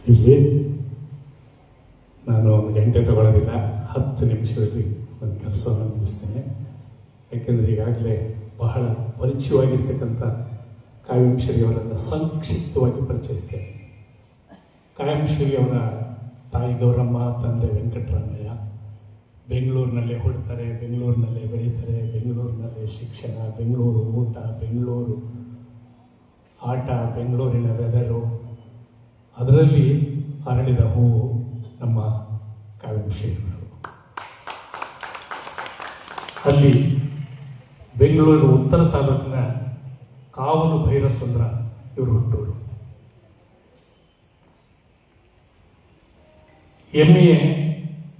ಇಲ್ಲಿ ನಾನು 1 ಗಂಟೆ ತಗೊಳ್ಳೋದಿಲ್ಲ, 10 ನಿಮಿಷದಲ್ಲಿ ಒಂದು ಕೆಲಸವನ್ನು ಮುಗಿಸ್ತೇನೆ. ಯಾಕೆಂದರೆ ಈಗಾಗಲೇ ಬಹಳ ಪರಿಚಯವಾಗಿರ್ತಕ್ಕಂಥ ಕಾವ್ಯಶ್ರೀ ಅವರನ್ನು ಸಂಕ್ಷಿಪ್ತವಾಗಿ ಪರಿಚಯಿಸ್ತೇನೆ. ಕಾವ್ಯಶ್ರೀ ಅವರ ತಾಯಿ ಗೌರಮ್ಮ, ತಂದೆ ವೆಂಕಟರಾಮಯ್ಯ. ಬೆಂಗಳೂರಿನಲ್ಲೇ ಹುಡ್ತಾರೆ, ಬೆಂಗಳೂರಿನಲ್ಲೇ ಬೆಳೀತಾರೆ, ಬೆಂಗಳೂರಿನಲ್ಲೇ ಶಿಕ್ಷಣ, ಬೆಂಗಳೂರು ಊಟ, ಬೆಂಗಳೂರು ಆಟ, ಬೆಂಗಳೂರಿನ ವೆದರು, ಅದರಲ್ಲಿ ಅರಳಿದ ಹೂವು ನಮ್ಮ ಕಾವ್ಯಶ್ರೀಗಳು. ಅಲ್ಲಿ ಬೆಂಗಳೂರು ಉತ್ತರ ತಾಲೂಕಿನ ಕಾವಲು ಭೈರಸಂದ್ರ ಇವರು ಹುಟ್ಟೂರು. MA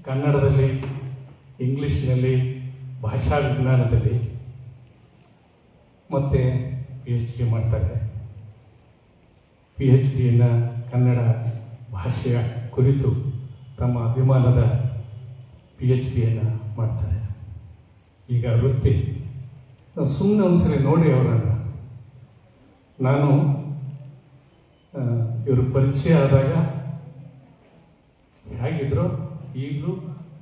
ಕನ್ನಡದಲ್ಲಿ, ಇಂಗ್ಲೀಷ್ನಲ್ಲಿ, ಭಾಷಾ ವಿಜ್ಞಾನದಲ್ಲಿ ಮತ್ತು PhD ಮಾಡ್ತಾರೆ. PhDಯನ್ನು ಕನ್ನಡ ಭಾಷೆಯ ಕುರಿತು ತಮ್ಮ ಅಭಿಮಾನದ PhDಯನ್ನು ಮಾಡ್ತಾರೆ. ಈಗ ವೃತ್ತಿ ಸುಮ್ಮನೆ ಒಂದ್ಸಲ ನೋಡಿ ಅವರನ್ನು. ನಾನು ಇವರು ಪರಿಚಯ ಆದಾಗ ಹೇಗಿದ್ರು ಈಗಲೂ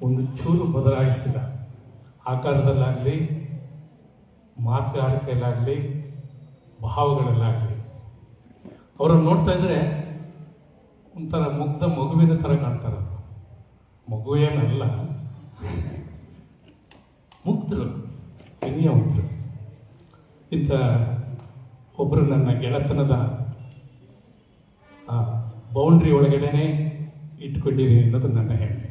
ಒಂದು ಚೂರು ಬದಲಾಯಿಸಿದ, ಆಕಾರದಲ್ಲಾಗಲಿ, ಮಾತುಗಾರಿಕೆಯಲ್ಲಾಗಲಿ, ಭಾವಗಳಲ್ಲಾಗಲಿ. ಅವರನ್ನು ನೋಡ್ತಾ ಇದ್ರೆ ಒಂಥರ ಮುಗ್ಧ ಮಗುವಿನ ಥರ ಕಾಣ್ತಾರೆ. ಮಗುವೇನಲ್ಲ, ಮುಗ್ಧರು, ವಿನಯವಂತರು. ಇಂಥ ಒಬ್ಬರು ನನ್ನ ಗೆಳೆತನದ ಬೌಂಡ್ರಿ ಒಳಗಡೆನೆ ಇಟ್ಕೊಂಡಿದ್ದೀನಿ ಅನ್ನೋದು ನನ್ನ ಹೆಮ್ಮೆ.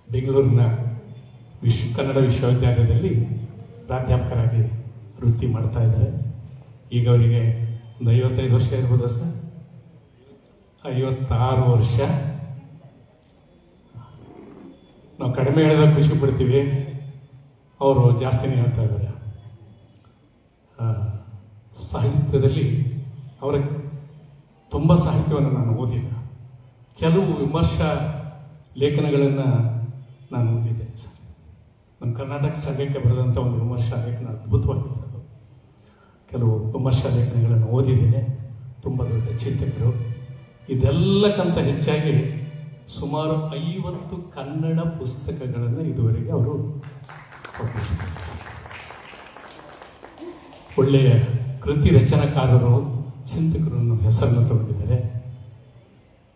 ಬೆಂಗಳೂರಿನ ಕನ್ನಡ ವಿಶ್ವವಿದ್ಯಾಲಯದಲ್ಲಿ ಪ್ರಾಧ್ಯಾಪಕರಾಗಿ ವೃತ್ತಿ ಮಾಡ್ತಾ ಇದ್ದಾರೆ. ಈಗ ಅವರಿಗೆ ಒಂದು 55 ವರ್ಷ ಇರ್ಬೋದಾ ಸರ್? 56 ವರ್ಷ. ನಾವು ಕಡಿಮೆ ಹೇಳಿದಾಗ ಖುಷಿ ಪಡ್ತೀವಿ, ಅವರು ಜಾಸ್ತಿನೇ ಹೇಳ್ತಾ ಇದ್ದಾರೆ. ಸಾಹಿತ್ಯದಲ್ಲಿ ಅವರ ತುಂಬ ಸಾಹಿತ್ಯವನ್ನು ನಾನು ಓದಿಲ್ಲ. ಕೆಲವು ವಿಮರ್ಶಾ ಲೇಖನಗಳನ್ನು ನಾನು ಓದಿದ್ದೆ ಸರ್. ನಮ್ಮ ಕರ್ನಾಟಕ ಸಂಘಕ್ಕೆ ಬರೆದಂಥ ಒಂದು ವಿಮರ್ಶಾ ಲೇಖನ ಅದ್ಭುತವಾಗಿರ್ತದೆ. ಕೆಲವು ವಿಮರ್ಶಾ ಲೇಖನಗಳನ್ನು ಓದಿದ್ದೇನೆ. ತುಂಬ ದೊಡ್ಡ ಚಿಂತಕರು. ಇದೆಲ್ಲಕ್ಕಿಂತ ಹೆಚ್ಚಾಗಿ ಸುಮಾರು 50 ಕನ್ನಡ ಪುಸ್ತಕಗಳನ್ನು ಇದುವರೆಗೆ ಅವರು ಪಬ್ಲಿಷ್ ಮಾಡಿದ್ದಾರೆ. ಒಳ್ಳೆಯ ಕೃತಿ ರಚನಾಕಾರರು, ಚಿಂತಕರು ಹೆಸರನ್ನು ತಗೊಂಡಿದ್ದಾರೆ.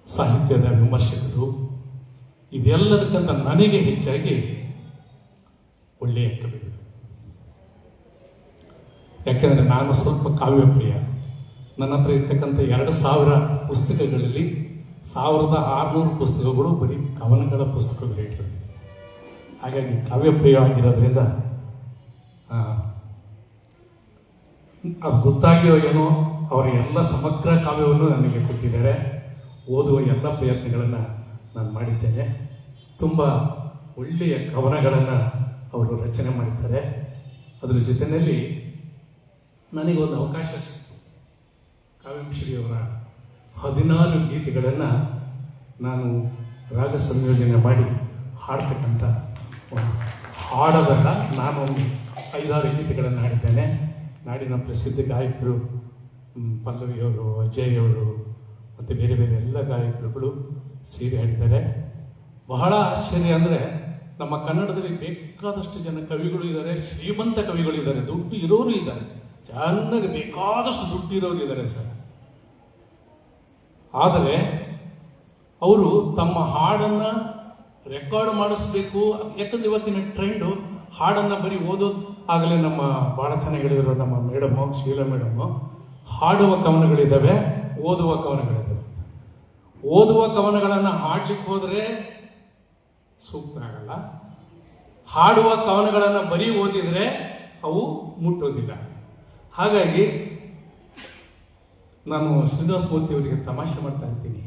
ಸಾಹಿತ್ಯದ ವಿಮರ್ಶಕರು. ಇದೆಲ್ಲದಕ್ಕಿಂತ ನನಗೆ ಹೆಚ್ಚಾಗಿ ಒಳ್ಳೆಯ ಕವಿಗಳು. ಯಾಕೆಂದರೆ ನಾನು ಸ್ವಲ್ಪ ಕಾವ್ಯಪ್ರಿಯ. ನನ್ನ ಹತ್ರ ಇರ್ತಕ್ಕಂಥ 2000 ಪುಸ್ತಕಗಳಲ್ಲಿ 1600 ಪುಸ್ತಕಗಳು ಬರೀ ಕವನಗಳ ಪುಸ್ತಕಗಳು ಇಟ್ಟಿವೆ. ಹಾಗಾಗಿ ಕಾವ್ಯಪ್ರಿಯ ಆಗಿರೋದ್ರಿಂದ ಅದು ಗೊತ್ತಾಗಿಯೋ ಏನೋ ಅವರ ಎಲ್ಲ ಸಮಗ್ರ ಕಾವ್ಯವನ್ನು ನನಗೆ ಕೊಟ್ಟಿದ್ದಾರೆ. ಓದುವ ಎಲ್ಲ ಪ್ರಯತ್ನಗಳನ್ನು ನಾನು ಮಾಡಿದ್ದೇನೆ. ತುಂಬ ಒಳ್ಳೆಯ ಕವನಗಳನ್ನು ಅವರು ರಚನೆ ಮಾಡಿದ್ದಾರೆ. ಅದರ ಜೊತೆಯಲ್ಲಿ ನನಗೊಂದು ಅವಕಾಶ ಸಿಕ್ತು. ಕಾವ್ಯಶ್ರೀಯವರ 14 ಗೀತೆಗಳನ್ನು ನಾನು ರಾಗ ಸಂಯೋಜನೆ ಮಾಡಿ ಹಾಡ್ತಕ್ಕಂಥ ಒಂದು ಹಾಡೋದಲ್ಲ, ನಾನೊಂದು 5-6 ಗೀತೆಗಳನ್ನು ಹಾಡಿದ್ದೇನೆ. ನಾಡಿನ ಪ್ರಸಿದ್ಧ ಗಾಯಕರು ಪಲ್ಲವಿಯವರು, ಅಜಯ್ಯವರು ಮತ್ತು ಬೇರೆ ಬೇರೆ ಎಲ್ಲ ಗಾಯಕರುಗಳು ಸೇರಿ ಹಾಡಿದ್ದಾರೆ. ಬಹಳ ಆಶ್ಚರ್ಯ ಅಂದರೆ ನಮ್ಮ ಕನ್ನಡದಲ್ಲಿ ಬೇಕಾದಷ್ಟು ಜನ ಕವಿಗಳು ಇದ್ದಾರೆ, ಶ್ರೀಮಂತ ಕವಿಗಳು ಇದ್ದಾರೆ, ದುಡ್ಡು ಇರೋರು ಇದ್ದಾರೆ, ಚೆನ್ನಾಗಿ ಬೇಕಾದಷ್ಟು ದುಡ್ಡು ಇರೋರು ಇದ್ದಾರೆ ಸರ್. ಆದರೆ ಅವರು ತಮ್ಮ ಹಾಡನ್ನು ರೆಕಾರ್ಡ್ ಮಾಡಿಸ್ಬೇಕು. ಯಾಕಂದ್ರೆ ಇವತ್ತಿನ ಟ್ರೆಂಡು ಹಾಡನ್ನು ಬರೀ ಓದೋದು. ಆಗಲೇ ನಮ್ಮ ಭಾಳ ಚೆನ್ನಾಗಿ ಹೇಳಿದ್ರು ನಮ್ಮ ಮೇಡಮು, ಶೀಲಾ ಮೇಡಮು, ಹಾಡುವ ಕವನಗಳಿದ್ದಾವೆ, ಓದುವ ಕವನಗಳಿದ್ದಾವೆ. ಓದುವ ಕವನಗಳನ್ನು ಹಾಡ್ಲಿಕ್ಕೆ ಹೋದರೆ ಸೂಕ್ತ ಆಗಲ್ಲ. ಹಾಡುವ ಕವನಗಳನ್ನು ಬರೀ ಓದಿದರೆ ಅವು ಮುಟ್ಟೋದಿಲ್ಲ. ಹಾಗಾಗಿ ನಾನು ಶ್ರೀನಿವಾಸ ಮೂರ್ತಿ ಅವರಿಗೆ ತಮಾಷೆ ಮಾಡ್ತಾ ಇರ್ತೀನಿ,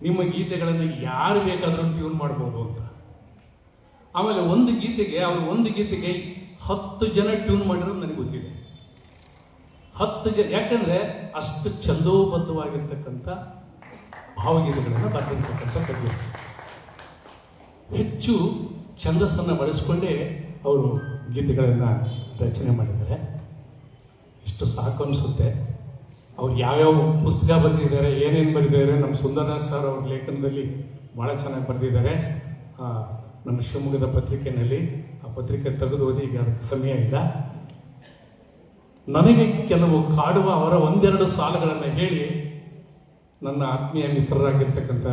ನಿಮ್ಮ ಗೀತೆಗಳನ್ನು ಯಾರು ಬೇಕಾದರೂ ಟ್ಯೂನ್ ಮಾಡ್ಬೋದು ಅಂತ. ಆಮೇಲೆ ಒಂದು ಗೀತೆಗೆ 10 ಜನ ಟ್ಯೂನ್ ಮಾಡಿರೋದು ನನಗೆ ಗೊತ್ತಿದೆ. 10 ಜನ. ಯಾಕಂದ್ರೆ ಅಷ್ಟು ಛಂದೋಬದ್ಧವಾಗಿರ್ತಕ್ಕಂಥ ಭಾವಗೀತೆಗಳನ್ನು ಬರೆದಿರ್ತಕ್ಕಂಥ ಕವಿ. ಹೆಚ್ಚು ಛಂದಸ್ಸನ್ನು ಬಳಸಿಕೊಂಡೇ ಅವರು ಗೀತೆಗಳನ್ನು ರಚನೆ ಮಾಡಿದ್ದಾರೆ. ಅಷ್ಟು ಸಾಕು ಅನಿಸುತ್ತೆ. ಅವ್ರು ಯಾವ್ಯಾವ ಪುಸ್ತಕ ಬರೆದಿದ್ದಾರೆ, ಏನೇನು ಬರೆದಿದ್ದಾರೆ, ನಮ್ಮ ಸುಂದರರಾಜ್ ಸರ್ ಅವ್ರ ಲೇಖನದಲ್ಲಿ ಭಾಳ ಚೆನ್ನಾಗಿ ಬರೆದಿದ್ದಾರೆ. ನಮ್ಮ ಶಿವಮೊಗ್ಗದ ಪತ್ರಿಕೆಯಲ್ಲಿ ಆ ಪತ್ರಿಕೆ ತೆಗೆದು ಓದಿ, ಈಗ ಅದಕ್ಕೆ ಸಮಯ ಇಲ್ಲ. ನನಗೆ ಕೆಲವು ಕಾಡುವ ಅವರ ಒಂದೆರಡು ಸಾಲುಗಳನ್ನು ಹೇಳಿ ನನ್ನ ಆತ್ಮೀಯ ಮಿತ್ರರಾಗಿರ್ತಕ್ಕಂಥ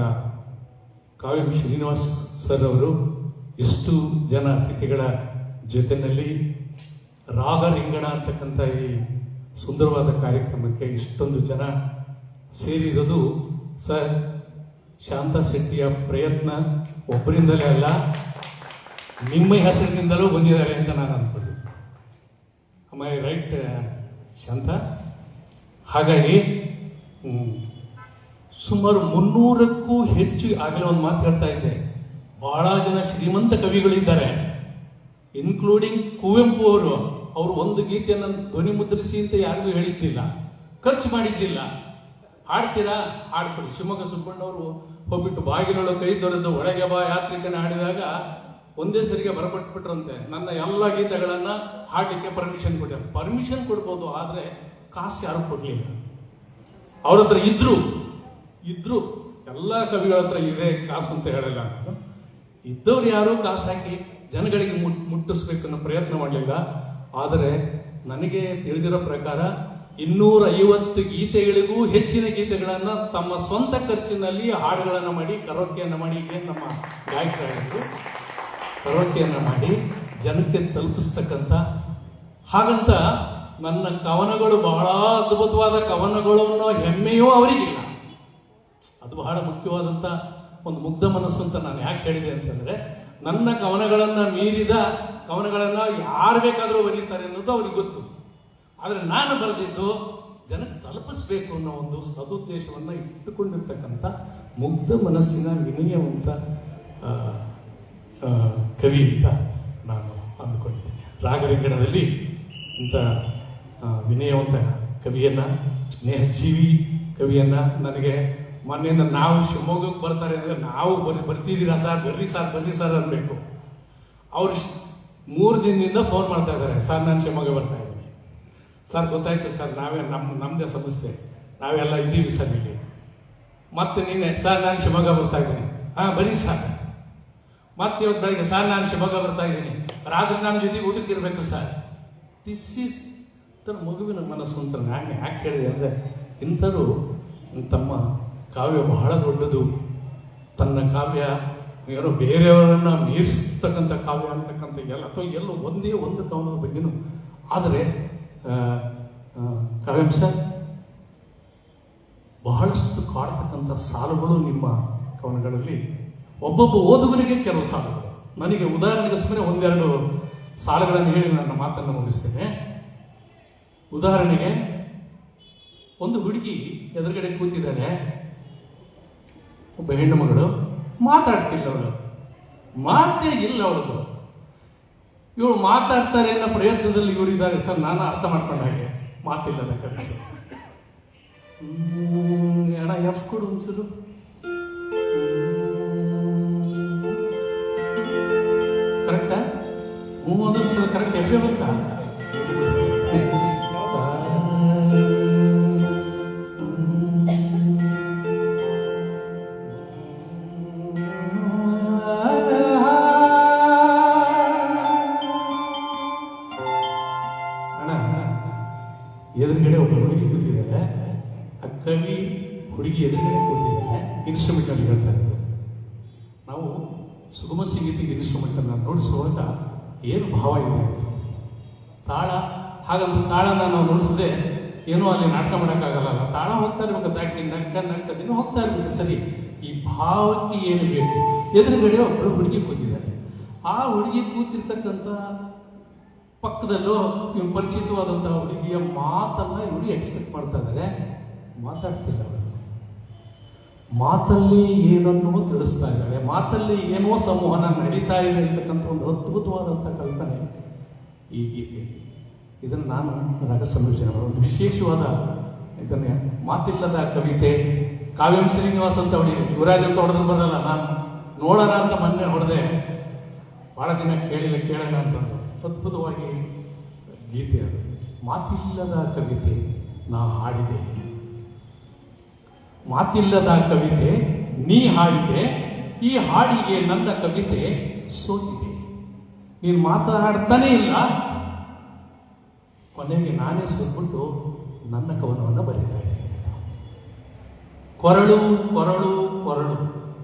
ಕಾವ್ಯ ಶ್ರೀನಿವಾಸ್ ಸರ್ ಅವರು ಇಷ್ಟು ಜನ ಅತಿಥಿಗಳ ಜೊತೆಯಲ್ಲಿ ರಾಗರಿಂಗಣ ಅಂತಕ್ಕಂಥ ಈ ಸುಂದರವಾದ ಕಾರ್ಯಕ್ರಮಕ್ಕೆ ಇಷ್ಟೊಂದು ಜನ ಸೇರಿರೋದು ಸರ್ ಶಾಂತಾ ಶೆಟ್ಟಿಯ ಪ್ರಯತ್ನ ಒಬ್ಬರಿಂದಲೇ ಅಲ್ಲ, ನಿಮ್ಮ ಹೆಸರಿನಿಂದಲೂ ಬಂದಿದ್ದಾರೆ ಅಂತ ನಾನು ಅನ್ಬೋದು. ಮೈ ರೈಟ್ ಶಾಂತ? ಹಾಗಾಗಿ ಸುಮಾರು 300ಕ್ಕೂ ಹೆಚ್ಚು, ಆಗಲೇ ಒಂದು ಮಾತು ಹೇಳ್ತಾ ಇದ್ದೆ, ಬಹಳ ಜನ ಶ್ರೀಮಂತ ಕವಿಗಳಿದ್ದಾರೆ, ಇನ್ಕ್ಲೂಡಿಂಗ್ ಕುವೆಂಪು ಅವರು. ಅವರು ಒಂದು ಗೀತೆಯನ್ನು ಧ್ವನಿ ಮುದ್ರಿಸಿ ಅಂತ ಯಾರಿಗೂ ಹೇಳಿದ್ದಿಲ್ಲ, ಖರ್ಚು ಮಾಡಿದ್ದಿಲ್ಲ. ಹಾಡ್ತೀರಾ? ಹಾಡ್ಕೊಡಿ. ಶಿವಮೊಗ್ಗ ಸುಬ್ಬಣ್ಣವರು ಹೋಗ್ಬಿಟ್ಟು ಬಾಗಿಲೊಳ ಕೈ ತೊರೆದು ಒಳಗೆ ಬಾ ಯಾತ್ರಿಕನ ಹಾಡಿದಾಗ ಒಂದೇ ಸರಿಗೆ ಬರಪಟ್ಬಿಟ್ರಂತೆ, ನನ್ನ ಎಲ್ಲ ಗೀತೆಗಳನ್ನು ಹಾಡಲಿಕ್ಕೆ ಪರ್ಮಿಷನ್ ಕೊಟ್ಟೆ. ಪರ್ಮಿಷನ್ ಕೊಡ್ಬೋದು, ಆದರೆ ಕಾಸು ಯಾರು ಕೊಡಲಿಲ್ಲ. ಅವ್ರ ಹತ್ರ ಇದ್ರು ಎಲ್ಲ ಕವಿಗಳ ಹತ್ರ ಇದೆ ಕಾಸು ಅಂತ ಹೇಳಲ್ಲ. ಇದ್ದವ್ರು ಯಾರು ಕಾಸು ಹಾಕಿ ಜನಗಳಿಗೆ ಮುಟ್ಟಿಸ್ಬೇಕು ಅನ್ನೋ ಪ್ರಯತ್ನ ಮಾಡಲಿಲ್ಲ. ಆದರೆ ನನಗೆ ತಿಳಿದಿರೋ ಪ್ರಕಾರ 250 ಗೀತೆಗಳಿಗೂ ಹೆಚ್ಚಿನ ಗೀತೆಗಳನ್ನು ತಮ್ಮ ಸ್ವಂತ ಖರ್ಚಿನಲ್ಲಿ ಹಾಡುಗಳನ್ನು ಮಾಡಿ ಕರೋಕೆಯನ್ನು ಮಾಡಿ, ಏನು ನಮ್ಮ ಗಾಯಕರಾಗಿದ್ದು ಕರೋಕೆಯನ್ನು ಮಾಡಿ ಜನಕ್ಕೆ ತಲುಪಿಸ್ತಕ್ಕಂಥ, ಹಾಗಂತ ನನ್ನ ಕವನಗಳು ಬಹಳ ಅದ್ಭುತವಾದ ಕವನಗಳು ಅನ್ನೋ ಹೆಮ್ಮೆಯೂ ಅವರಿಗಿಲ್ಲ. ಅದು ಬಹಳ ಮುಖ್ಯವಾದಂಥ ಒಂದು ಮುಗ್ಧ ಮನಸ್ಸು ಅಂತ ನಾನು ಯಾಕೆ ಹೇಳಿದೆ ಅಂತಂದರೆ, ನನ್ನ ಕವನಗಳನ್ನು ಮೀರಿದ ಕವನಗಳನ್ನು ಯಾರು ಬೇಕಾದರೂ ಬರೀತಾರೆ ಅನ್ನೋದು ಅವ್ರಿಗೆ ಗೊತ್ತು. ಆದರೆ ನಾನು ಬರೆದಿದ್ದು ಜನಕ್ಕೆ ತಲುಪಿಸ್ಬೇಕು ಅನ್ನೋ ಒಂದು ಸದುದ್ದೇಶವನ್ನು ಇಟ್ಟುಕೊಂಡಿರ್ತಕ್ಕಂಥ ಮುಗ್ಧ ಮನಸ್ಸಿನ ವಿನಯವಂತ ಕವಿ ಅಂತ ನಾನು ಅಂದುಕೊಂಡಿದ್ದೇನೆ. ರಾಗರಿಂಗಣದಲ್ಲಿ ಇಂಥ ವಿನಯವಂತ ಕವಿಯನ್ನು, ಸ್ನೇಹಜೀವಿ ಕವಿಯನ್ನು ನನಗೆ ಮೊನ್ನೆಯಿಂದ ನಾವು ಶಿವಮೊಗ್ಗಕ್ಕೆ ಬರ್ತಾರೆ ಅಂದರೆ ನಾವು ಬರ್ತಿದ್ದೀರಾ ಸರ್, ಬರ್ರಿ ಸರ್ ಅನ್ನಬೇಕು. ಅವ್ರು 3 ದಿನದಿಂದ ಫೋನ್ ಮಾಡ್ತಾ ಇದ್ದಾರೆ, ಸರ್ ನಾನು ಶಿವಮೊಗ್ಗ ಬರ್ತಾ ಇದ್ದೀನಿ ಸರ್, ಗೊತ್ತಾಯ್ತು ಸರ್, ನಮ್ಮದೇ ಸಂಸ್ಥೆ, ನಾವೆಲ್ಲ ಇದ್ದೀವಿ ಸರ್ ಇಲ್ಲಿ. ಮತ್ತೆ ನಿನ್ನೆ ಸರ್ ನಾನು ಶಿವಮೊಗ್ಗ ಬರ್ತಾ ಇದ್ದೀನಿ, ಬರೀ ಸರ್. ಮತ್ತೆ ಇವತ್ತು ಬೆಳಗ್ಗೆ ಸರ್ ನಾನು ಶಿವಮೊಗ್ಗ ಬರ್ತಾ ಇದ್ದೀನಿ, ರಾತ್ರಿ ನನ್ನ ಜೊತೆಗೆ ಊಟಕ್ಕೆ ಇರಬೇಕು ಸರ್. ದಿಸ್ ಈಸ್ ಮಗುವಿನ ಮನಸ್ಸು ಅಂತ ನಾನು ಯಾಕೆ ಹೇಳಿದೆ ಅಂದರೆ, ಇಂಥದ್ದು ತಮ್ಮ ಕಾವ್ಯ ಬಹಳ ದೊಡ್ಡದು. ತನ್ನ ಕಾವ್ಯ ಏನೋ ಬೇರೆಯವರನ್ನು ಮೀರಿಸ್ತಕ್ಕಂಥ ಕಾವ್ಯ ಅಂತಕ್ಕಂಥ ಎಲ್ಲ, ಅಥವಾ ಎಲ್ಲೋ ಒಂದೇ ಒಂದು ಕವನದ ಬಗ್ಗೆನೂ. ಆದರೆ ಕಾವ್ಯಾಂಶ ಬಹಳಷ್ಟು ಕಾಡ್ತಕ್ಕಂಥ ಸಾಲುಗಳು ನಿಮ್ಮ ಕವನಗಳಲ್ಲಿ. ಒಬ್ಬೊಬ್ಬ ಓದುಗರಿಗೆ ಕೆಲವು ಸಾಲುಗಳು. ನನಗೆ ಉದಾಹರಣೆಗೆ ಸುಮ್ಮನೆ 1-2 ಸಾಲುಗಳನ್ನು ಹೇಳಿ ನನ್ನ ಮಾತನ್ನು ಮುಗಿಸ್ತೇನೆ. ಉದಾಹರಣೆಗೆ, ಒಂದು ಹುಡುಗಿ ಎದುರುಗಡೆ ಕೂತಿದ್ದಾನೆ, ಒಬ್ಬ ಹೆಣ್ಣು ಮಗಳು ಮಾತಾಡ್ತಿಲ್ಲ, ಅವಳು ಮಾತೇ ಇಲ್ಲ ಅವಳದು. ಇವಳು ಮಾತಾಡ್ತಾರೆ ಅನ್ನೋ ಪ್ರಯತ್ನದಲ್ಲಿ ಇವರಿದ್ದಾರೆ ಸರ್, ನಾನು ಅರ್ಥ ಮಾಡ್ಕೊಂಡ ಹಾಗೆ ಮಾತಿಲ್ಲದ ಕಡೆ. ಅಣ್ಣ ಎಫ್ ಕೊಡು ಒಂಚೂರು. ಕರೆಕ್ಟಾ? ಅಂದ್ರೆ ಸರ್ ಕರೆಕ್ಟ್ ಎಫ್ ಬಂತಾ? ಎದುರುಗಡೆ ಒಬ್ಬ ಹುಡುಗಿ ಕೂತಿದ್ದಾರೆ, ಆ ಕವಿ ಹುಡುಗಿ ಎದುರುಗಡೆ ಕೂತಿದ್ದಾರೆ, ಇನ್ಸ್ಟ್ರೂಮೆಂಟಲ್ಲಿ ಹೇಳ್ತಾ ಇದ್ದಾರೆ. ನಾವು ಸುಗಮ ಸಂಗೀತಕ್ಕೆ ಇನ್ಸ್ಟ್ರೂಮೆಂಟನ್ನು ನುಡಿಸುವಾಗ ಏನು ಭಾವ ಇದೆ ಅಂತ, ತಾಳ, ಹಾಗಂತ ತಾಳನ ನಾವು ನುಡಿಸದೆ ಏನೋ ಅಲ್ಲಿ ನಾಟಕ ಮಾಡೋಕ್ಕಾಗಲ್ಲ. ತಾಳ ಹೋಗ್ತಾ ಇರ್ಬೇಕು, ದಾಟಿ ನಕ್ಕ ದಿನ ಹೋಗ್ತಾ ಇರ್ಬೇಕು. ಸರಿ, ಈ ಭಾವಕ್ಕೆ ಏನು ಬೇಕು? ಎದುರುಗಡೆ ಒಬ್ಬಳು ಹುಡುಗಿ ಕೂತಿದ್ದಾರೆ. ಆ ಹುಡುಗಿ ಕೂತಿರ್ತಕ್ಕಂಥ ಪಕ್ಕದಲ್ಲೂ ಇವ್ರು ಪರಿಚಿತವಾದಂಥ ಹುಡುಗಿಯ ಮಾತನ್ನು ಇವರು ಎಕ್ಸ್ಪೆಕ್ಟ್ ಮಾಡ್ತಾ ಇದ್ದಾರೆ. ಮಾತಾಡ್ತಿಲ್ಲ ಅವರು, ಮಾತಲ್ಲಿ ಏನನ್ನೂ ತಿಳಿಸ್ತಾ ಇದ್ದಾರೆ, ಮಾತಲ್ಲಿ ಏನೋ ಸಂವಹನ ನಡೀತಾ ಇದೆ ಅಂತಕ್ಕಂಥ ಒಂದು ಅದ್ಭುತವಾದಂಥ ಕಲ್ಪನೆ ಈ ಗೀತೆಯಲ್ಲಿ. ಇದನ್ನು ನಾನು ರಾಗ ಸಂಯೋಜನೆ ಒಂದು ವಿಶೇಷವಾದ ಇದನ್ನೇ ಮಾತಿಲ್ಲದ ಕವಿತೆ. ಕಾವ್ಯಂ ಶ್ರೀನಿವಾಸ್ ಅಂತ ಹೊಡಿದೆ, ಯುವರಾಜ್ ಅಂತ ಹೊಡೆದ್ರೆ ಬರಲ್ಲ. ನಾನು ನೋಡೋಣ ಅಂತ ಮೊನ್ನೆ ಹೊಡೆದೆ, ಭಾಳ ದಿನ ಕೇಳೋಣ ಅಂತ. ಅದ್ಭುತವಾಗಿ ಗೀತೆ ಅದು. ಮಾತಿಲ್ಲದ ಕವಿತೆ ನಾ ಹಾಡಿದೆ, ಮಾತಿಲ್ಲದ ಕವಿತೆ ನೀ ಹಾಡಿದೆ, ಈ ಹಾಡಿಗೆ ನನ್ನ ಕವಿತೆ ಸೋತಿದೆ. ನೀನು ಮಾತಾಡ್ತಾನೇ ಇಲ್ಲ, ಕೊನೆಗೆ ನಾನೇ ಸೋತ್ಬಿಟ್ಟು ನನ್ನ ಕವನವನ್ನು ಬರೀತಾ ಇದ್ದೀನಿ. ಕೊರಳು ಕೊರಳು ಕೊರಳು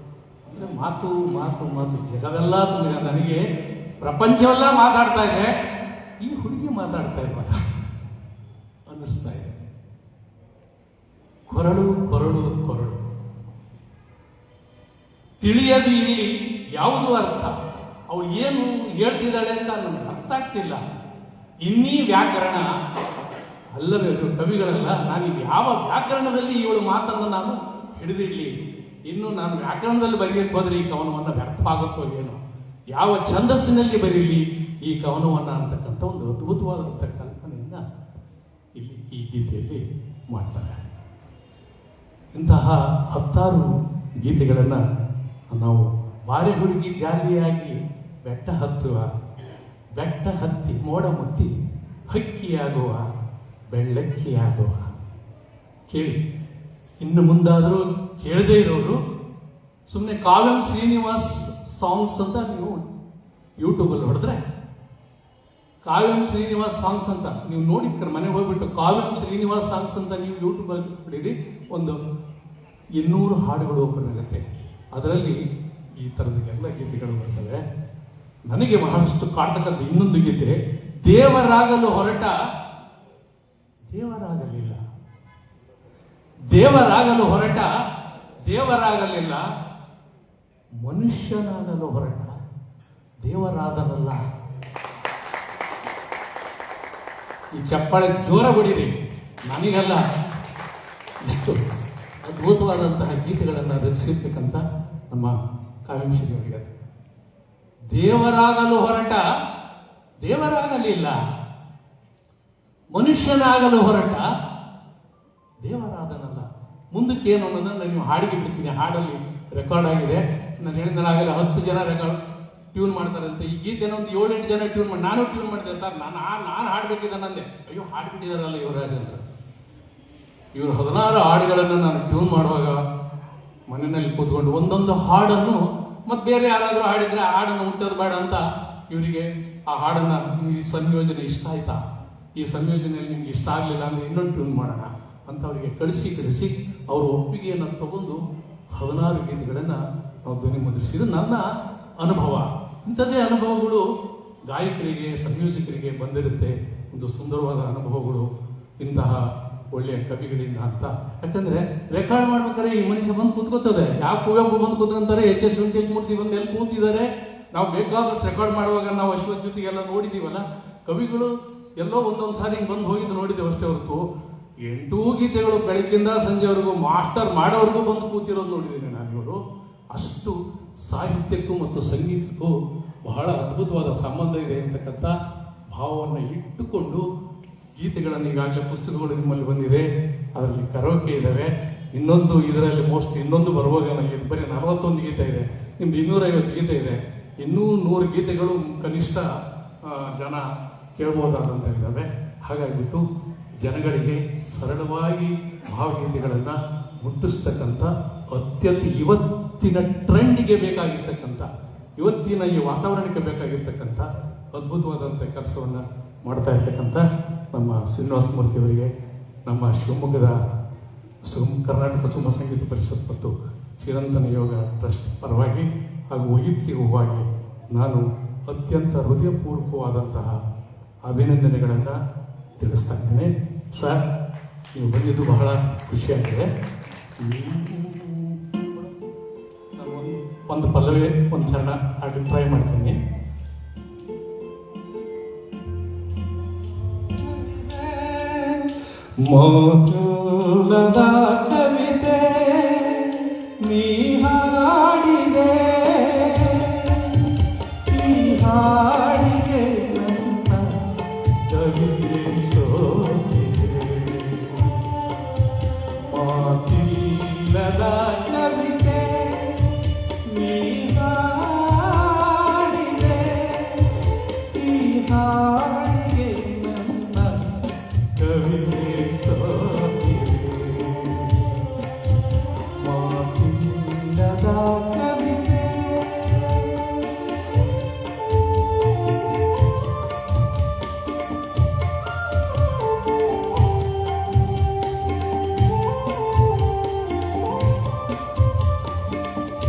ಅಂದರೆ ಮಾತು ಮಾತು ಮಾತು, ಜಗವೆಲ್ಲ ತುಂಬಿದೆ. ನನಗೆ ಪ್ರಪಂಚವೆಲ್ಲ ಮಾತಾಡ್ತಾ ಇದೆ, ಈ ಹುಡುಗಿ ಮಾತಾಡ್ತಾ ಇರುವಾಗ ಅನ್ನಿಸ್ತಾ ಇದೆ. ಕೊರಳು ಕೊರಳು ಕೊರಳು, ತಿಳಿಯದು ಇಲ್ಲಿ ಯಾವುದು ಅರ್ಥ. ಅವಳು ಏನು ಹೇಳ್ತಿದ್ದಾಳೆ ಅಂತ ನನಗೆ ಅರ್ಥ ಆಗ್ತಿಲ್ಲ. ಇನ್ನೀ ವ್ಯಾಕರಣ ಅಲ್ಲಬೇಕು ಕವಿಗಳೆಲ್ಲ. ನಾನು ಯಾವ ವ್ಯಾಕರಣದಲ್ಲಿ ಇವಳು ಮಾತನ್ನು ನಾನು ಹಿಡಿದಿಡ್ಲಿ? ಇನ್ನು ನಾನು ವ್ಯಾಕರಣದಲ್ಲಿ ಬರೆಯಕ್ಕೆ ಹೋದರೆ ಈ ಕವನವನ್ನು ವ್ಯರ್ಥವಾಗುತ್ತೋ ಏನೋ, ಯಾವ ಛಂದಸ್ಸಿನಲ್ಲಿ ಬರೀಲಿ ಈ ಕವನವನ್ನು ಅಂತಕ್ಕಂಥ ಒಂದು ಅದ್ಭುತವಾದಂಥ ಕಲ್ಪನೆಯಿಂದ ಇಲ್ಲಿ ಈ ಗೀತೆಯಲ್ಲಿ ಮಾಡ್ತಾರೆ. ಇಂತಹ ಹತ್ತಾರು ಗೀತೆಗಳನ್ನು ನಾವು ಬಾರೆ ಹುಡುಗಿ ಜಾಲಿಯಾಗಿ ಬೆಟ್ಟ ಹತ್ತುವ, ಬೆಟ್ಟ ಹತ್ತಿ ಮೋಡ ಮುತ್ತಿ ಹಕ್ಕಿಯಾಗುವ, ಬೆಳ್ಳಕ್ಕಿಯಾಗುವ ಕೇಳಿ. ಇನ್ನು ಮುಂದಾದರೂ ಕೇಳದೇ ಇರೋರು ಸುಮ್ಮನೆ ಕಾವ್ಯಂ ಶ್ರೀನಿವಾಸ್ ಸಾಂಗ್ಸ್ ಅಂತ ನೀವು ಯೂಟ್ಯೂಬಲ್ಲಿ ಹೊಡೆದ್ರೆ, ಕಾವ್ಯಂ ಶ್ರೀನಿವಾಸ್ ಸಾಂಗ್ಸ್ ಅಂತ ನೀವು ನೋಡಿ ಮನೆಗೆ ಹೋಗ್ಬಿಟ್ಟು ಕಾವ್ಯಂ ಶ್ರೀನಿವಾಸ್ ಸಾಂಗ್ಸ್ ಅಂತ ನೀವು ಯೂಟ್ಯೂಬಲ್ಲಿ ಹೊಡೀರಿ, ಒಂದು 200 ಹಾಡುಗಳು ಓಪನ್ ಆಗುತ್ತೆ. ಅದರಲ್ಲಿ ಈ ಥರದ ಎಲ್ಲ ಗೀತೆಗಳು ಬರ್ತವೆ. ನನಗೆ ಬಹಳಷ್ಟು ಕಾಡ್ತಕ್ಕಂಥ ಇನ್ನೊಂದು ಗೀತೆ, ದೇವರಾಗಲು ಹೊರಟ ದೇವರಾಗಲಿಲ್ಲ, ದೇವರಾಗಲು ಹೊರಟ ದೇವರಾಗಲಿಲ್ಲ, ಮನುಷ್ಯನಾಗಲು ಹೊರಟ ದೇವರಾದನಲ್ಲ. ಈ ಚಪ್ಪಾಳೆ ಜೋರ ಹೊಡಿರಿ, ನನಗಲ್ಲ. ಇಷ್ಟು ಅದ್ಭುತವಾದಂತಹ ಗೀತೆಗಳನ್ನು ರಚಿಸಿರ್ತಕ್ಕಂಥ ನಮ್ಮ ಕಾವ್ಯಶ್ರೀಯವರಿಗೆ, ದೇವರಾಗಲು ಹೊರಟ ದೇವರಾಗಲಿಲ್ಲ, ಮನುಷ್ಯನಾಗಲು ಹೊರಟ ದೇವರಾದನಲ್ಲ. ಮುಂದಕ್ಕೆ ಏನು ಅನ್ನೋದನ್ನು ನಾನು ಹಾಡಿಗೆ ಬಿಡ್ತೀನಿ. ಹಾಡಲ್ಲಿ ರೆಕಾರ್ಡ್ ಆಗಿದೆ. ನಾನು ಹೇಳಿದಾಗಲೇ 10 ಜನ ರೆಕಾರ್ಡ್ ಟ್ಯೂನ್ ಮಾಡ್ತಾರಂತೆ. ಈ ಗೀತೆನ ಒಂದು 7-8 ಜನ ಟ್ಯೂನ್ ಮಾಡಿ, ನಾನು ಟ್ಯೂನ್ ಮಾಡಿದೆ ಸರ್, ನಾನು ಹಾಡ್ಬೇಕಿದ್ದ ನಂದೆ. ಅಯ್ಯೋ ಹಾಡ್ಬಿಟ್ಟಿದಾರಲ್ಲ ಯುವರಾಜ್ ಅಂತ. ಇವರು 16 ಹಾಡುಗಳನ್ನು ನಾನು ಟ್ಯೂನ್ ಮಾಡುವಾಗ ಮನೆಯಲ್ಲಿ ಕೂತ್ಕೊಂಡು ಒಂದೊಂದು ಹಾಡನ್ನು ಮತ್ತೆ ಬೇರೆ ಯಾರಾದರೂ ಹಾಡಿದ್ರೆ ಆ ಹಾಡನ್ನು ಹುಟ್ಟೋದು ಬೇಡ ಅಂತ ಇವರಿಗೆ ಆ ಹಾಡನ್ನು, ಈ ಸಂಯೋಜನೆ ಇಷ್ಟ ಆಯ್ತಾ, ಈ ಸಂಯೋಜನೆಯಲ್ಲಿ ನಿಮ್ಗೆ ಇಷ್ಟ ಆಗಲಿಲ್ಲ ಅಂದರೆ ಇನ್ನೊಂದು ಟ್ಯೂನ್ ಮಾಡೋಣ ಅಂತ ಅವರಿಗೆ ಕಳಿಸಿ ಅವರ ಒಪ್ಪಿಗೆಯನ್ನು ತಗೊಂಡು 16 ಗೀತೆಗಳನ್ನು ನಾವು ಧ್ವನಿ ಮುದ್ರಿಸಿದ್ದು ನನ್ನ ಅನುಭವ. ಇಂಥದ್ದೇ ಅನುಭವಗಳು ಗಾಯಕರಿಗೆ ಸಂಯೋಜಕರಿಗೆ ಬಂದಿರುತ್ತೆ. ಒಂದು ಸುಂದರವಾದ ಅನುಭವಗಳು ಇಂತಹ ಒಳ್ಳೆಯ ಕವಿಗಳಿಂದ ಅಂತ. ಯಾಕಂದ್ರೆ ರೆಕಾರ್ಡ್ ಮಾಡ್ಬೇಕಾದ್ರೆ ಈ ಮನುಷ್ಯ ಬಂದು ಕೂತ್ಕೋತದೆ. ಯಾವ ಕುವೆಂಪು ಬಂದು ಕೂತ್ಕೊಂತಾರೆ, HS ವೆಂಕಟೇಶಮೂರ್ತಿ ಬಂದು ಎಲ್ಲಿ ಕೂತಿದ್ದಾರೆ. ನಾವು ಬೇಕಾದಷ್ಟು ರೆಕಾರ್ಡ್ ಮಾಡುವಾಗ ನಾವು ಅಶ್ವಥ್ ಜೊತೆಗೆಲ್ಲ ನೋಡಿದ್ದೀವಲ್ಲ, ಕವಿಗಳು ಎಲ್ಲೋ ಒಂದೊಂದು ಸಾರಿ ಹಿಂಗೆ ಬಂದು ಹೋಗಿದ್ದು ನೋಡಿದ್ದೇವೆ ಅಷ್ಟೇ ಹೊರತು 8 ಗೀತೆಗಳು ಬೆಳಗ್ಗಿಂದ ಸಂಜೆವರೆಗೂ ಮಾಸ್ಟರ್ ಮಾಡೋವರೆಗೂ ಬಂದು ಕೂತಿರೋದು ನೋಡಿದ್ದೀನಿ ನಾನು. ಇವರು ಅಷ್ಟು ಸಾಹಿತ್ಯಕ್ಕೂ ಮತ್ತು ಸಂಗೀತಕ್ಕೂ ಬಹಳ ಅದ್ಭುತವಾದ ಸಂಬಂಧ ಇದೆ ಅಂತಕ್ಕಂಥ ಭಾವವನ್ನು ಇಟ್ಟುಕೊಂಡು ಗೀತೆಗಳನ್ನು ಈಗಾಗಲೇ ಪುಸ್ತಕಗಳು ನಿಮ್ಮಲ್ಲಿ ಬಂದಿದೆ, ಅದರಲ್ಲಿ ಕರೋಕೆ ಇದ್ದಾವೆ. ಇನ್ನೊಂದು ಇದರಲ್ಲಿ ಇನ್ನೊಂದು ಬರ್ಬೋದೇನೋ. ಬರೀ 41 ಗೀತೆ ಇದೆ, ನಿಮ್ದು 250 ಗೀತೆ ಇದೆ. ಇನ್ನೂ 100 ಗೀತೆಗಳು ಕನಿಷ್ಠ ಜನ ಕೇಳ್ಬೋದಾದಂಥ ಇದ್ದಾವೆ. ಹಾಗಾಗಿಬಿಟ್ಟು ಜನಗಳಿಗೆ ಸರಳವಾಗಿ ಭಾವಗೀತೆಗಳನ್ನು ಮುಟ್ಟಿಸ್ತಕ್ಕಂಥ ಅತ್ಯಂತ ಇವತ್ತಿನ ಟ್ರೆಂಡ್ಗೆ ಬೇಕಾಗಿರ್ತಕ್ಕಂಥ, ಇವತ್ತಿನ ಈ ವಾತಾವರಣಕ್ಕೆ ಬೇಕಾಗಿರ್ತಕ್ಕಂಥ ಅದ್ಭುತವಾದಂಥ ಕೆಲಸವನ್ನು ಮಾಡ್ತಾ ಇರ್ತಕ್ಕಂಥ ನಮ್ಮ ಶ್ರೀನಿವಾಸ ಮೂರ್ತಿಯವರಿಗೆ, ನಮ್ಮ ಶಿವಮೊಗ್ಗದ ಕರ್ನಾಟಕ ಸುಮ ಸಂಗೀತ ಪರಿಷತ್ ಮತ್ತು ಚಿರಂತನ ಯೋಗ ಟ್ರಸ್ಟ್ ಪರವಾಗಿ ಹಾಗೂ ವೈಯಕ್ತಿಕವಾಗಿ ನಾನು ಅತ್ಯಂತ ಹೃದಯಪೂರ್ವಕವಾದಂತಹ ಅಭಿನಂದನೆಗಳನ್ನು ತಿಳಿಸ್ತಾ ಇದ್ದೇನೆ. ಸರ್, ನೀವು ಬಂದಿದ್ದು ಬಹಳ ಖುಷಿಯಾಗಿದೆ. ನಾನು ಒಂದು ಪಲ್ಲವಿ ಒಂದು ಚರಣ ಹಾಡಿ ಟ್ರೈ ಮಾಡ್ತೀನಿ. ಮೊದಲದ ಕವಿತೆ ನೀ ಹಾಡಿದೆ, ಈ ಹಾಡಿಗೆ ನನ್ನ ಕವಿತೆ ಸೋತಿದೆ. ಮಾತಿಲ್ಲದ ಕವಿತೆ ನೀ ಹಾಡಿದೆ, ಈ ಹಾಡಿಗೆ ನನ್ನ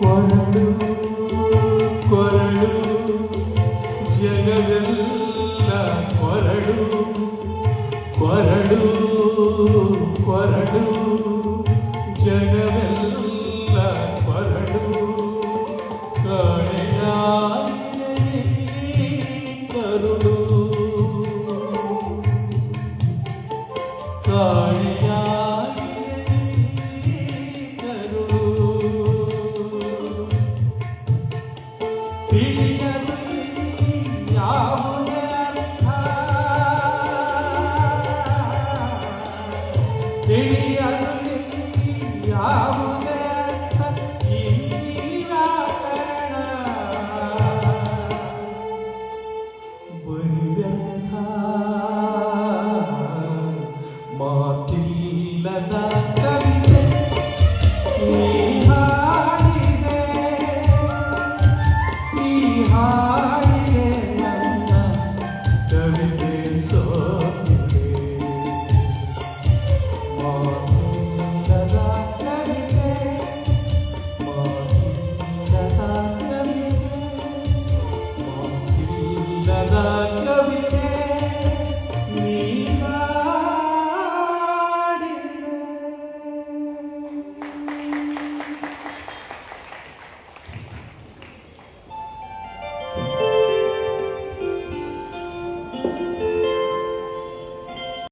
ಕೊರಡು ಕೊರಡು ಜಗವೆಲ್ಲ ಕೊರಡು ಕೊರಡು ಕೊರಡು ಜಗವೆಲ್ಲ ಕೊರಡು ಕಾಣೆಯಾಗಿದೆ ಕರುಳು ಕಾಣೆಯಾಗಿದೆ ಕರುಳು ತಿಳಿಯಲು ಯಾವುದೇ ಅರ್ಥ ತಿಳಿಯಲು ಯಾವುದೇ ಅರ್ಥ ಈ ವ್ಯಾಕರಣ ಬರಿ ವ್ಯರ್ಥ ಮಾತಿಲ್ಲದ ಕವಿತೆ ನೀ ಹಾಡಿದೆ ನೀ ಹಾಡಿದೆ ನನ್ನ ಕವಿತೆ ಸೋತಿದೆ ಮಾತಿಲ್ಲದ ಕವಿತೆ ಮಾತಿಲ್ಲದ ಕವಿತೆ ಮಾತಿಲ್ಲದ ಕವಿತೆ